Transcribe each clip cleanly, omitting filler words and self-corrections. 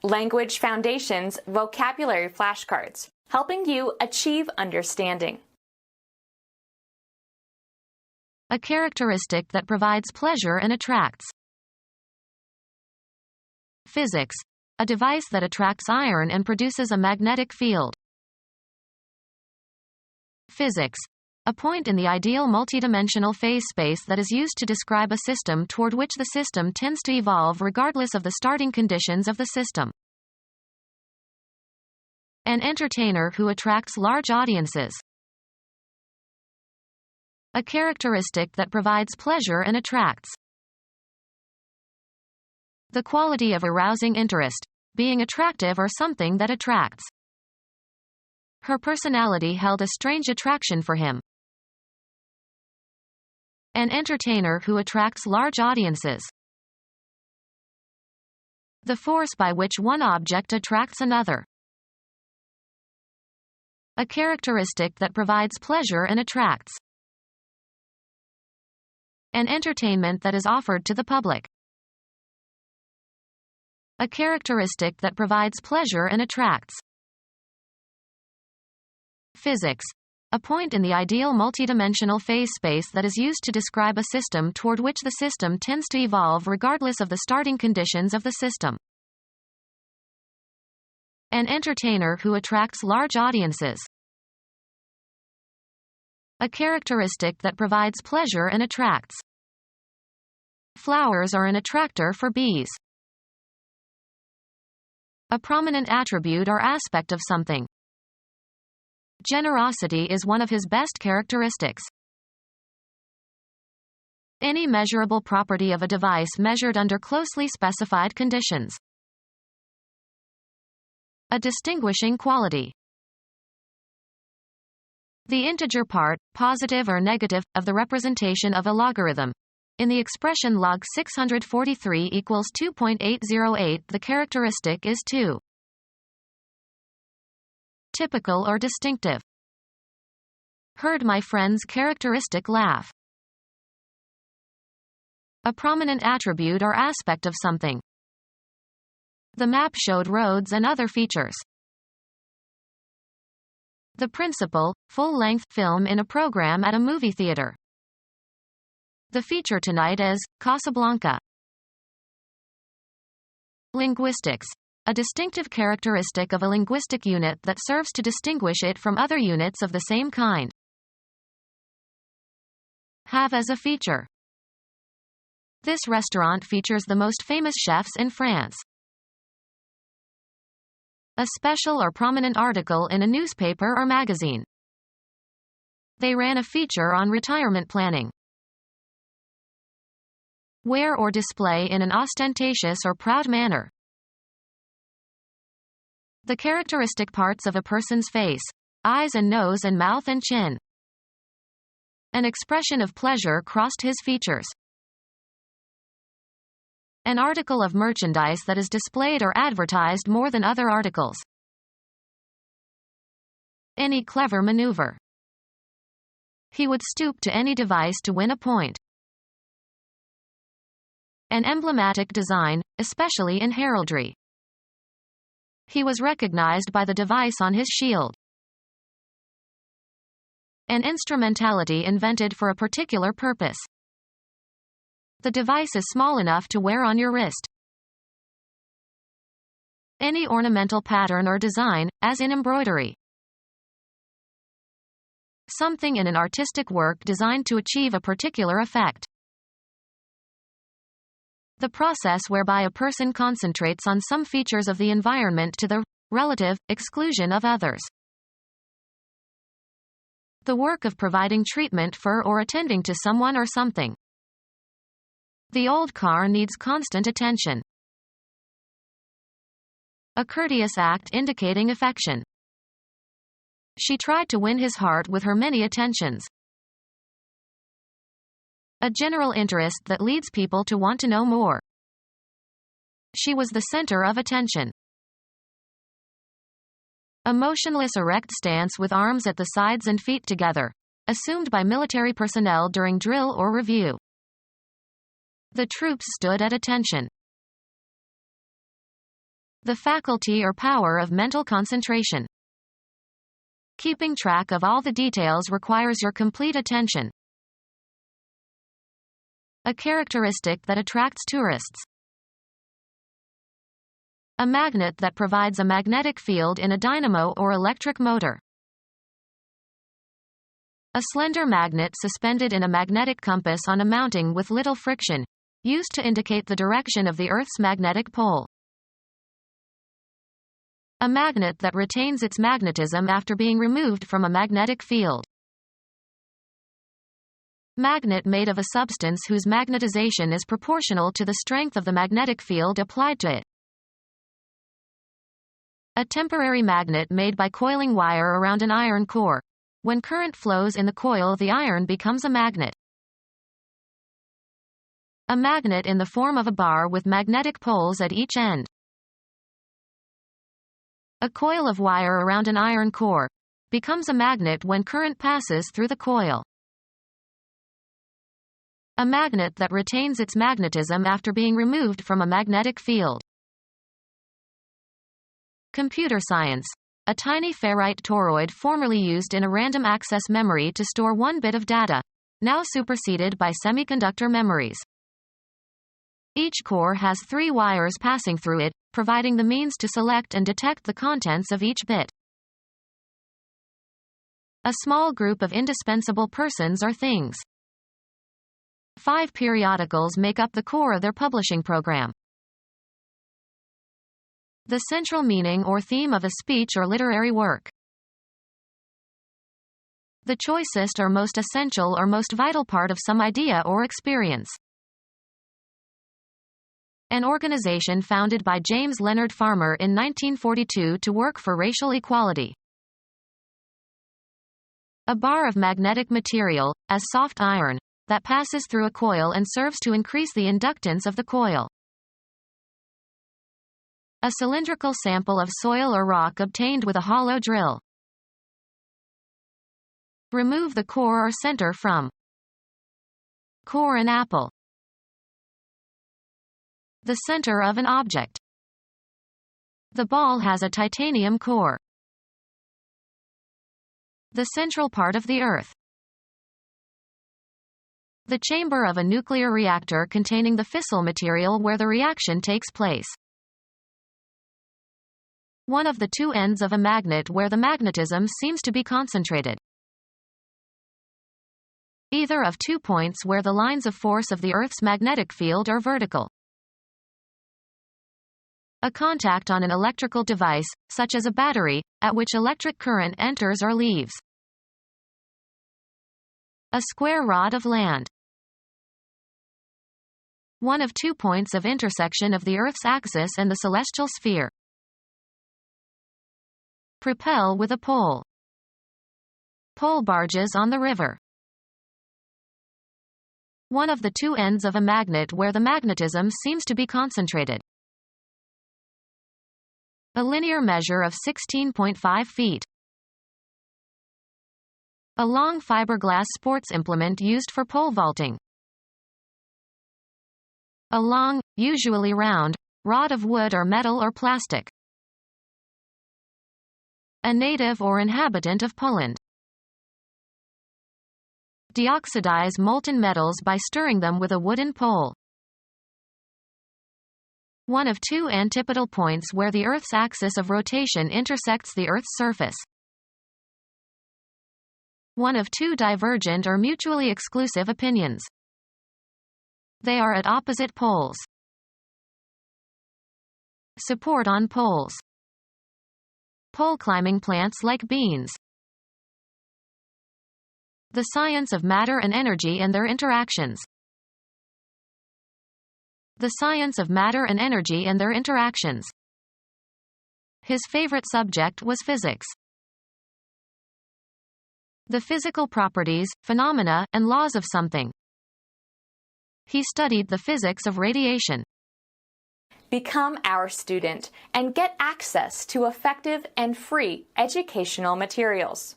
Language Foundations Vocabulary Flashcards, helping you achieve understanding. A characteristic that provides pleasure and attracts. Physics. A device that attracts iron and produces a magnetic field. Physics. A point in the ideal multidimensional phase space that is used to describe a system toward which the system tends to evolve regardless of the starting conditions of the system. An entertainer who attracts large audiences. A characteristic that provides pleasure and attracts. The quality of arousing interest, being attractive or something that attracts. Her personality held a strange attraction for him. An entertainer who attracts large audiences. The force by which one object attracts another. A characteristic that provides pleasure and attracts. An entertainment that is offered to the public. A characteristic that provides pleasure and attracts. Physics. A point in the ideal multidimensional phase space that is used to describe a system toward which the system tends to evolve regardless of the starting conditions of the system. An entertainer who attracts large audiences. A characteristic that provides pleasure and attracts. Flowers are an attractor for bees. A prominent attribute or aspect of something. Generosity is one of his best characteristics. Any measurable property of a device measured under closely specified conditions. A distinguishing quality. The integer part, positive or negative, of the representation of a logarithm. In the expression log 643 equals 2.808, the characteristic is 2. Typical or distinctive. Heard my friend's characteristic laugh. A prominent attribute or aspect of something. The map showed roads and other features. The principal, full-length film in a program at a movie theater. The feature tonight is Casablanca. Linguistics. A distinctive characteristic of a linguistic unit that serves to distinguish it from other units of the same kind. Have as a feature. This restaurant features the most famous chefs in France. A special or prominent article in a newspaper or magazine. They ran a feature on retirement planning. Wear or display in an ostentatious or proud manner. The characteristic parts of a person's face, eyes and nose and mouth and chin. An expression of pleasure crossed his features. An article of merchandise that is displayed or advertised more than other articles. Any clever maneuver. He would stoop to any device to win a point. An emblematic design, especially in heraldry. He was recognized by the device on his shield. An instrumentality invented for a particular purpose. The device is small enough to wear on your wrist. Any ornamental pattern or design, as in embroidery. Something in an artistic work designed to achieve a particular effect. The process whereby a person concentrates on some features of the environment to the relative exclusion of others. The work of providing treatment for or attending to someone or something. The old car needs constant attention. A courteous act indicating affection. She tried to win his heart with her many attentions. A general interest that leads people to want to know more. She was the center of attention. A motionless erect stance with arms at the sides and feet together, assumed by military personnel during drill or review. The troops stood at attention. The faculty or power of mental concentration. Keeping track of all the details requires your complete attention. A characteristic that attracts tourists. A magnet that provides a magnetic field in a dynamo or electric motor. A slender magnet suspended in a magnetic compass on a mounting with little friction, used to indicate the direction of the Earth's magnetic pole. A magnet that retains its magnetism after being removed from a magnetic field. Magnet made of a substance whose magnetization is proportional to the strength of the magnetic field applied to it. A temporary magnet made by coiling wire around an iron core. When current flows in the coil, the iron becomes a magnet. A magnet in the form of a bar with magnetic poles at each end. A coil of wire around an iron core becomes a magnet when current passes through the coil. A magnet that retains its magnetism after being removed from a magnetic field. Computer science. A tiny ferrite toroid formerly used in a random access memory to store one bit of data, now superseded by semiconductor memories. Each core has 3 wires passing through it, providing the means to select and detect the contents of each bit. A small group of indispensable persons or things. 5 periodicals make up the core of their publishing program. The central meaning or theme of a speech or literary work. The choicest or most essential or most vital part of some idea or experience. An organization founded by James Leonard Farmer in 1942 to work for racial equality. A bar of magnetic material, as soft iron, that passes through a coil and serves to increase the inductance of the coil. A cylindrical sample of soil or rock obtained with a hollow drill. Remove the core or center from. Core an apple. The center of an object. The ball has a titanium core. The central part of the Earth. The chamber of a nuclear reactor containing the fissile material where the reaction takes place. One of the 2 ends of a magnet where the magnetism seems to be concentrated. Either of 2 points where the lines of force of the Earth's magnetic field are vertical. A contact on an electrical device, such as a battery, at which electric current enters or leaves. A square rod of land. One of 2 points of intersection of the Earth's axis and the celestial sphere. Propel with a pole. Pole barges on the river. One of the 2 ends of a magnet where the magnetism seems to be concentrated. A linear measure of 16.5 feet. A long fiberglass sports implement used for pole vaulting. A long, usually round, rod of wood or metal or plastic. A native or inhabitant of Poland. Deoxidize molten metals by stirring them with a wooden pole. One of 2 antipodal points where the Earth's axis of rotation intersects the Earth's surface. One of 2 divergent or mutually exclusive opinions. They are at opposite poles. Support on poles. Pole climbing plants like beans. The science of matter and energy and their interactions. The science of matter and energy and their interactions. His favorite subject was physics. The physical properties, phenomena, and laws of something. He studied the physics of radiation. Become our student and get access to effective and free educational materials.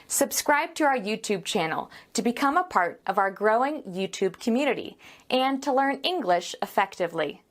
Subscribe to our YouTube channel to become a part of our growing YouTube community and to learn English effectively.